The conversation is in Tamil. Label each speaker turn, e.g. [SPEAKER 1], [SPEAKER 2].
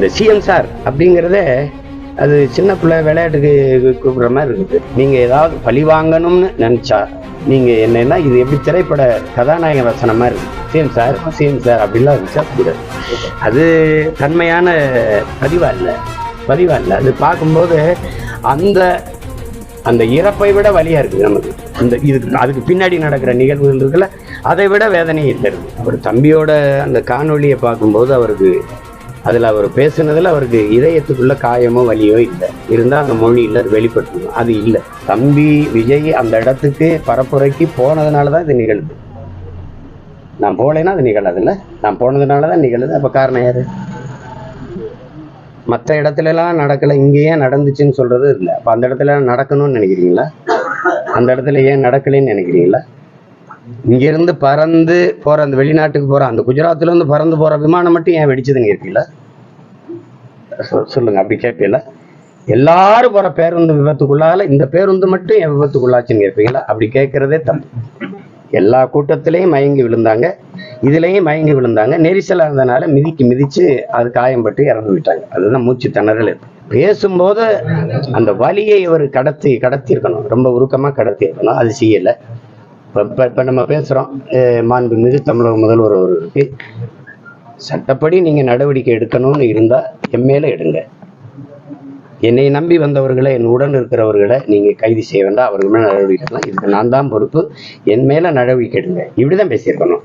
[SPEAKER 1] இந்த சிஎம் சார் அப்படிங்கிறதே அது சின்ன பிள்ளை விளையாட்டுக்கு கூப்பிடுற மாதிரி இருக்குது. நீங்க ஏதாவது பழி வாங்கணும்னு நினைச்சா நீங்க என்னன்னா இது எப்படி திரைப்பட கதாநாயக வசனம் மாதிரி இருக்கு. சிஎம் சார் அப்படிலாம் இருந்துச்சா கூடாது. அது தன்மையான பதிவா இல்லை. அது பார்க்கும்போது அந்த அந்த இறப்பை விட வலியா இருக்குது நமக்கு. அந்த அதுக்கு பின்னாடி நடக்கிற நிகழ்வுகள் இருக்குல்ல, அதை விட வேதனையே இல்லை. ஒரு தம்பியோட அந்த காணொலியை பார்க்கும்போது அவருக்கு அதில் அவர் பேசுனதில் அவருக்கு இதயத்துக்குள்ள காயமோ வலியோ இல்லை. இருந்தால் அந்த மொழியில் வெளிப்பட்டு அது இல்லை. தம்பி விஜய் அந்த இடத்துக்கு பரப்புரைக்கு போனதுனால தான் இது நிகழுது. நான் போகலைன்னா அது நிகழாதுல்ல. நான் போனதுனால தான் நிகழுது. அப்போ காரணம் யாரு? மற்ற இடத்துலலாம் நடக்கலை, இங்கே ஏன் நடந்துச்சுன்னு சொல்றது இல்லை. அப்போ அந்த இடத்துல நடக்கணும்னு நினைக்கிறீங்களா? அந்த இடத்துல ஏன் நடக்கலைன்னு நினைக்கிறீங்களா? இங்கிருந்து பறந்து போற அந்த வெளிநாட்டுக்கு போற அந்த குஜராத்ல இருந்து பறந்து போற விமானம் மட்டும் ஏன் வெடிச்சதுன்னு கேட்பீங்களா? சொல்லுங்க, அப்படி கேட்பீங்களா? எல்லாரும் போற பேருந்து விபத்துக்குள்ளால இந்த பேருந்து மட்டும் ஏன் விபத்துக்குள்ளாச்சுன்னு கேட்பீங்களா? அப்படி கேட்கறதே தப்பு. எல்லா கூட்டத்திலையும் மயங்கி விழுந்தாங்க, இதுலயும் மயங்கி விழுந்தாங்க. நெரிசலா இருந்தனால மிதிச்சு அது காயம்பட்டு இறந்து விட்டாங்க. அதுதான் மூச்சு திணறல். பேசும்போது அந்த வலியை இவர் கடத்தி இருக்கணும், ரொம்ப உருக்கமா கடத்தி இருக்கணும். அது செய்யலை. இப்போ நம்ம பேசுகிறோம், மாண்புமிகு தமிழக முதல்வர் அவர்களுக்கு சட்டப்படி நீங்கள் நடவடிக்கை எடுக்கணும்னு இருந்தால் என் மேலே எடுங்க. என்னை நம்பி வந்தவர்களை, என் உடன் இருக்கிறவர்களை நீங்கள் கைது செய்ய வேண்டாம், அவர்கள் மேலே நடவடிக்கை எடுக்கலாம். இதுக்கு நான் தான் பொறுப்பு, என் மேலே நடவடிக்கை எடுங்க. இப்படி தான் பேசியிருக்கணும்.